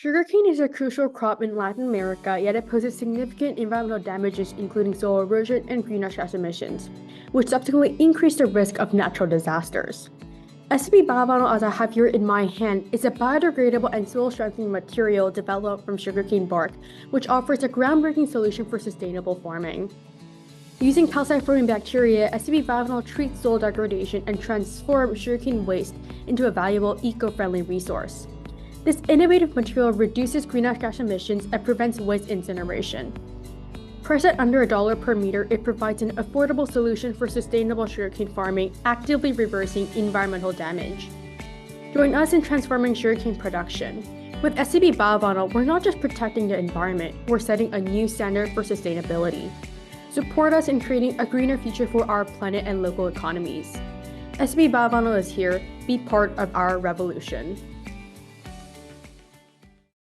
Sugarcane is a crucial crop in Latin America, yet it poses significant environmental damages, including soil erosion and greenhouse gas emissions, which subsequently increase the risk of natural disasters. SCB Biovinyl, as I have here in my hand, is a biodegradable and soil-strengthening material developed from sugarcane bark, which offers a groundbreaking solution for sustainable farming. Using calcite-forming bacteria, SCB Biovinyl treats soil degradation and transforms sugarcane waste into a valuable eco-friendly resource. This innovative material reduces greenhouse gas emissions and prevents waste incineration. Priced at under $1 per meter, it provides an affordable solution for sustainable sugarcane farming, actively reversing environmental damage. Join us in transforming sugarcane production. With SCB Biovinyl, we're not just protecting the environment, we're setting a new standard for sustainability. Support us in creating a greener future for our planet and local economies. SCB Biovinyl is here. Be part of our revolution.